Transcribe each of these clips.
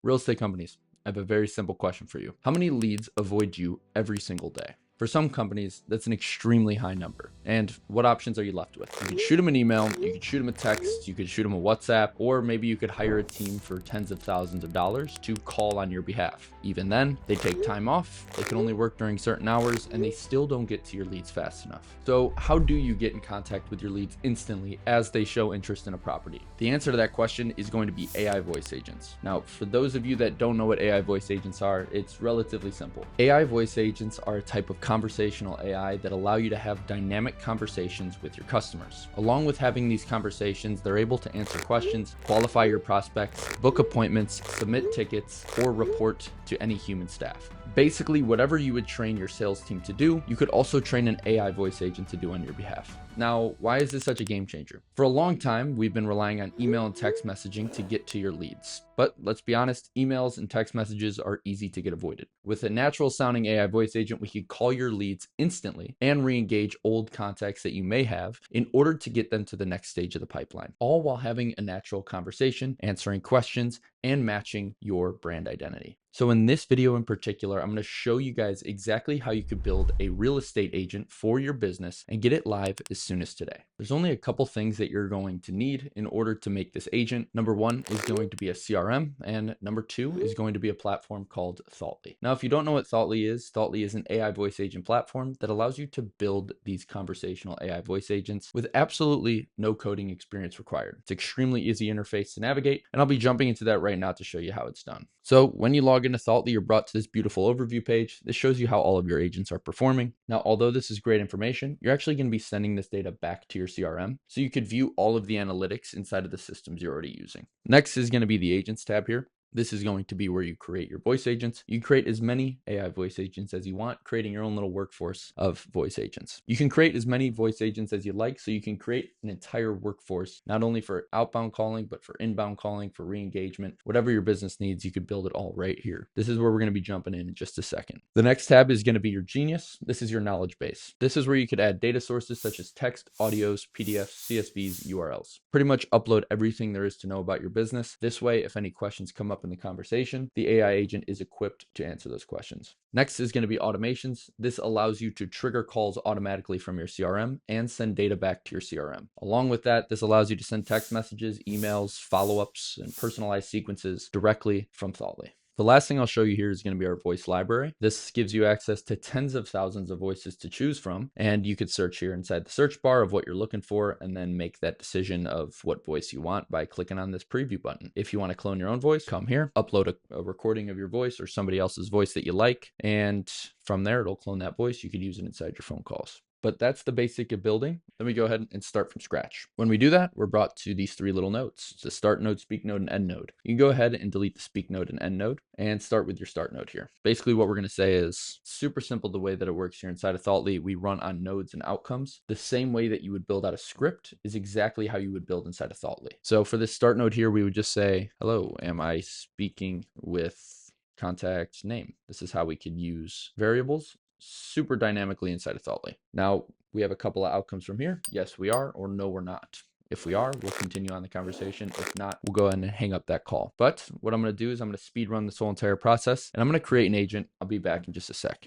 Real estate companies, I have a very simple question for you. How many leads avoid you every single day? For some companies, that's an extremely high number. And what options are you left with? You could shoot them an email, you could shoot them a text, you could shoot them a WhatsApp, or maybe you could hire a team for tens of thousands of dollars to call on your behalf. Even then, they take time off, they can only work during certain hours, and they still don't get to your leads fast enough. So how do you get in contact with your leads instantly as they show interest in a property? The answer to that question is going to be AI voice agents. Now, for those of you that don't know what AI voice agents are, it's relatively simple. AI voice agents are a type of conversational AI that allow you to have dynamic conversations with your customers. Along with having these conversations, they're able to answer questions, qualify your prospects, book appointments, submit tickets, or report to any human staff. Basically, whatever you would train your sales team to do, you could also train an AI voice agent to do on your behalf. Now, why is this such a game changer? For a long time, we've been relying on email and text messaging to get to your leads. But let's be honest, emails and text messages are easy to get avoided. With a natural sounding AI voice agent, we could call your leads instantly and re-engage old contacts that you may have in order to get them to the next stage of the pipeline, all while having a natural conversation, answering questions, and matching your brand identity. So in this video in particular, I'm going to show you guys exactly how you could build a real estate agent for your business and get it live as soon as today. There's only a couple things that you're going to need in order to make this agent. Number one is going to be a CRM, and number two is going to be a platform called Thoughtly. Now, if you don't know what Thoughtly is an AI voice agent platform that allows you to build these conversational AI voice agents with absolutely no coding experience required. It's extremely easy interface to navigate, and I'll be jumping into that right now to show you how it's done. So when you log into Thoughtly, you're brought to this beautiful overview page. This shows you how all of your agents are performing. Now, although this is great information, you're actually going to be sending this data back to your CRM, so you could view all of the analytics inside of the systems you're already using. Next is going to be the Agents tab here. This is going to be where you create your voice agents. You create as many AI voice agents as you want, creating your own little workforce of voice agents. You can create as many voice agents as you like, so you can create an entire workforce, not only for outbound calling, but for inbound calling, for re-engagement, whatever your business needs, you could build it all right here. This is where we're going to be jumping in just a second. The next tab is going to be your Genius. This is your knowledge base. This is where you could add data sources such as text, audios, PDFs, CSVs, URLs. Pretty much upload everything there is to know about your business. This way, if any questions come up in the conversation, the AI agent is equipped to answer those questions. Next is going to be automations. This allows you to trigger calls automatically from your CRM and send data back to your CRM. Along with that, this allows you to send text messages, emails, follow-ups, and personalized sequences directly from Thoughtly. The last thing I'll show you here is going to be our voice library. This gives you access to tens of thousands of voices to choose from, and you could search here inside the search bar of what you're looking for and then make that decision of what voice you want by clicking on this preview button. If you want to clone your own voice, come here, upload a recording of your voice or somebody else's voice that you like, and from there it'll clone that voice. You could use it inside your phone calls. But that's the basic of building. Then we go ahead and start from scratch. When we do that, we're brought to these three little nodes. It's the start node, speak node, and end node. You can go ahead and delete the speak node and end node and start with your start node here. Basically what we're going to say is super simple the way that it works here inside of Thoughtly. We run on nodes and outcomes. The same way that you would build out a script is exactly how you would build inside of Thoughtly. So for this start node here, we would just say, hello, am I speaking with contact name? This is how we could use variables super dynamically inside of Thoughtly. Now, we have a couple of outcomes from here. Yes, we are, or no, we're not. If we are, we'll continue on the conversation. If not, we'll go ahead and hang up that call. But what I'm going to do is I'm going to speed run this whole entire process, and I'm going to create an agent. I'll be back in just a sec.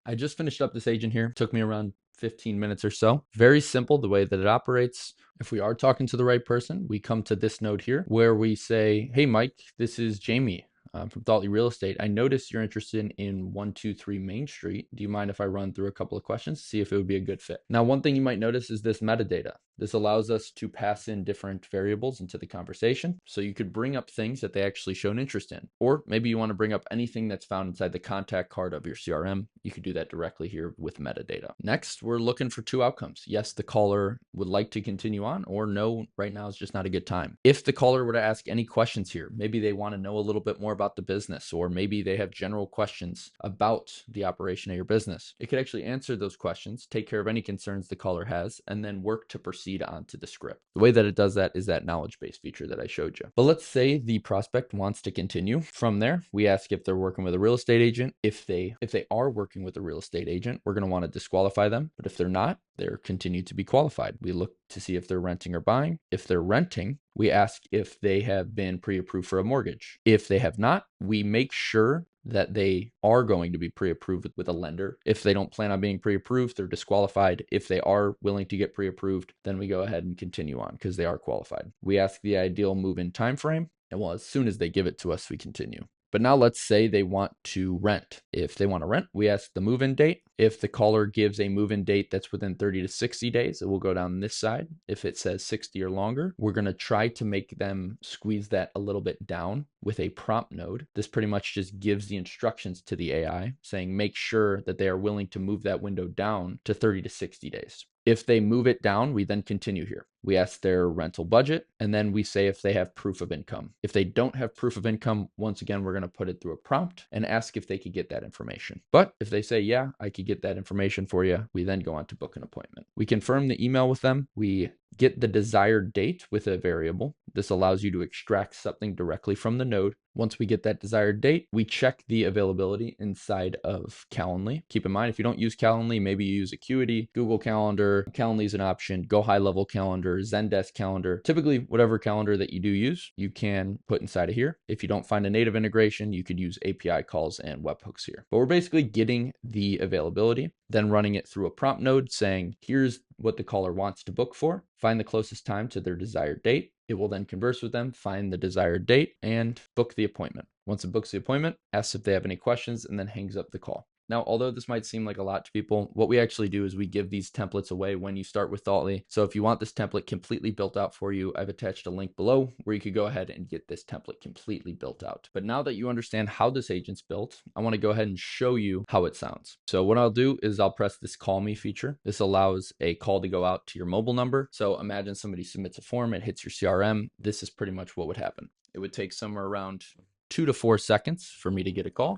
I just finished up this agent here. It took me around 15 minutes or so. Very simple the way that it operates. If we are talking to the right person, we come to this node here where we say, hey, Mike, this is Jamie. From Thoughtly Real Estate. I noticed you're interested in 123 Main Street. Do you mind if I run through a couple of questions to see if it would be a good fit? Now, one thing you might notice is this metadata. This allows us to pass in different variables into the conversation. So you could bring up things that they actually show an interest in. Or maybe you want to bring up anything that's found inside the contact card of your CRM. You could do that directly here with metadata. Next, we're looking for two outcomes. Yes, the caller would like to continue on, or no, right now is just not a good time. If the caller were to ask any questions here, maybe they want to know a little bit more about the business, or maybe they have general questions about the operation of your business. It could actually answer those questions, take care of any concerns the caller has, and then work to proceed onto the script. The way that it does that is that knowledge base feature that I showed you. But let's say the prospect wants to continue. From there, we ask if they're working with a real estate agent. If they are working with a real estate agent, we're going to want to disqualify them. But if they're not, they're continued to be qualified. We look to see if they're renting or buying. If they're renting, we ask if they have been pre-approved for a mortgage. If they have not, we make sure that they are going to be pre-approved with a lender. If they don't plan on being pre-approved, they're disqualified. If they are willing to get pre-approved, then we go ahead and continue on because they are qualified. We ask the ideal move-in time frame, and well, as soon as they give it to us, we continue. But now let's say they want to rent. If they want to rent, we ask the move-in date. If the caller gives a move-in date that's within 30 to 60 days, it will go down this side. If it says 60 or longer, we're going to try to make them squeeze that a little bit down with a prompt node. This pretty much just gives the instructions to the AI saying, make sure that they are willing to move that window down to 30 to 60 days. If they move it down, we then continue here. We ask their rental budget, and then we say if they have proof of income. If they don't have proof of income, once again, we're going to put it through a prompt and ask if they could get that information. But if they say, yeah, I could get that information for you, we then go on to book an appointment. We confirm the email with them. We get the desired date with a variable. This allows you to extract something directly from the node. Once we get that desired date, we check the availability inside of Calendly. Keep in mind, if you don't use Calendly, maybe you use Acuity, Google Calendar. Calendly is an option. Go high level calendar, Zendesk calendar. Typically, whatever calendar that you do use, you can put inside of here. If you don't find a native integration, you could use API calls and webhooks here. But we're basically getting the availability, then running it through a prompt node saying, here's what the caller wants to book for. Find the closest time to their desired date. It will then converse with them, find the desired date, and book the appointment. Once it books the appointment, asks if they have any questions, and then hangs up the call. Now, although this might seem like a lot to people, what we actually do is we give these templates away when you start with Thoughtly. So if you want this template completely built out for you, I've attached a link below where you could go ahead and get this template completely built out. But now that you understand how this agent's built, I want to go ahead and show you how it sounds. So what I'll do is I'll press this call me feature. This allows a call to go out to your mobile number. So imagine somebody submits a form, it hits your CRM. This is pretty much what would happen. It would take somewhere around 2 to 4 seconds for me to get a call.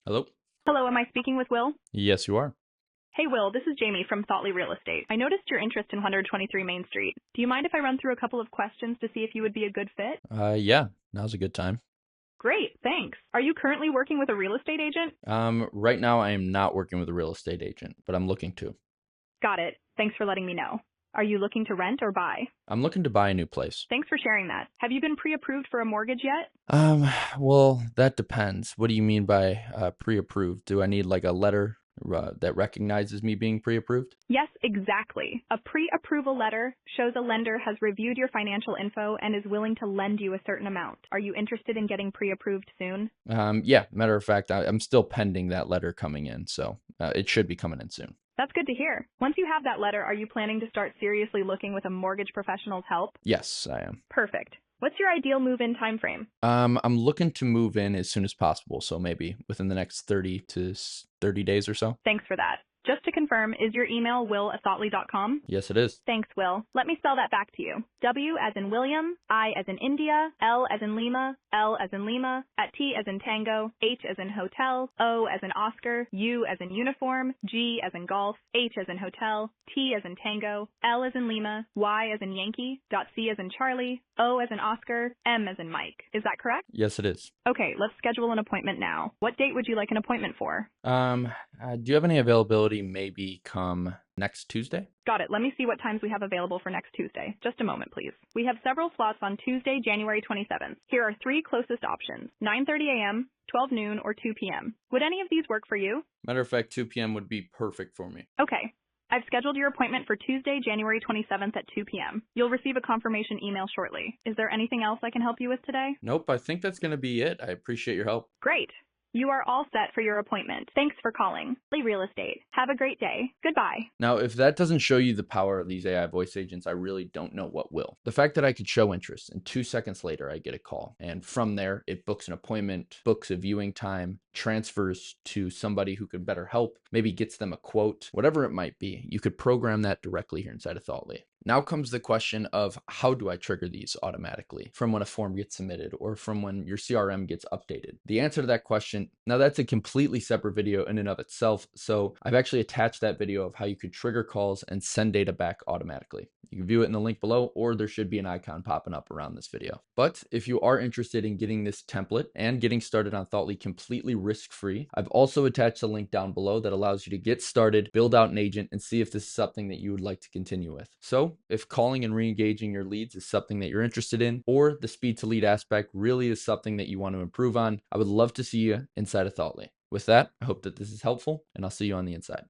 Hello? Hello, am I speaking with Will? Yes, you are. Hey, Will, this is Jamie from Thoughtly Real Estate. I noticed your interest in 123 Main Street. Do you mind if I run through a couple of questions to see if you would be a good fit? Yeah, now's a good time. Great, thanks. Are you currently working with a real estate agent? Right now I am not working with a real estate agent, but I'm looking to. Got it. Thanks for letting me know. Are you looking to rent or buy? I'm looking to buy a new place. Thanks for sharing that. Have you been pre-approved for a mortgage yet? Well, that depends. What do you mean by pre-approved? Do I need like a letter that recognizes me being pre-approved? Yes, exactly. A pre-approval letter shows a lender has reviewed your financial info and is willing to lend you a certain amount. Are you interested in getting pre-approved soon? Yeah, matter of fact, I'm still pending that letter coming in, so it should be coming in soon. That's good to hear. Once you have that letter, are you planning to start seriously looking with a mortgage professional's help? Yes, I am. Perfect. What's your ideal move-in time frame? I'm looking to move in as soon as possible, so maybe within the next 30 to 30 days or so. Thanks for that. Just to confirm, is your email will@thoughtly.com? Yes, it is. Thanks, Will. Let me spell that back to you. W as in William, I as in India, L as in Lima, L as in Lima, at T as in Tango, H as in Hotel, O as in Oscar, U as in Uniform, G as in Golf, H as in Hotel, T as in Tango, L as in Lima, Y as in Yankee, .C as in Charlie, O as in Oscar, M as in Mike. Is that correct? Yes, it is. Okay, let's schedule an appointment now. What date would you like an appointment for? Do you have any availability maybe come next Tuesday? Got it. Let me see what times we have available for next Tuesday. Just a moment, please. We have several slots on Tuesday, January 27th. Here are 3 closest options: 9:30 a.m., 12 noon, or 2 p.m. Would any of these work for you? Matter of fact, 2 p.m. would be perfect for me. Okay. I've scheduled your appointment for Tuesday, January 27th at 2 p.m. You'll receive a confirmation email shortly. Is there anything else I can help you with today? Nope, I think that's going to be it. I appreciate your help. Great. You are all set for your appointment. Thanks for calling. Real Estate. Have a great day. Goodbye. Now, if that doesn't show you the power of these AI voice agents, I really don't know what will. The fact that I could show interest and 2 seconds later I get a call, and from there it books an appointment, books a viewing time, transfers to somebody who could better help, maybe gets them a quote, whatever it might be, you could program that directly here inside of Thoughtly. Now comes the question of how do I trigger these automatically from when a form gets submitted or from when your CRM gets updated? The answer to that question, now that's a completely separate video in and of itself. So I've actually attached that video of how you could trigger calls and send data back automatically. You can view it in the link below, or there should be an icon popping up around this video. But if you are interested in getting this template and getting started on Thoughtly completely risk-free. I've also attached a link down below that allows you to get started, build out an agent, and see if this is something that you would like to continue with. So if calling and re-engaging your leads is something that you're interested in, or the speed to lead aspect really is something that you want to improve on, I would love to see you inside of Thoughtly. With that, I hope that this is helpful, and I'll see you on the inside.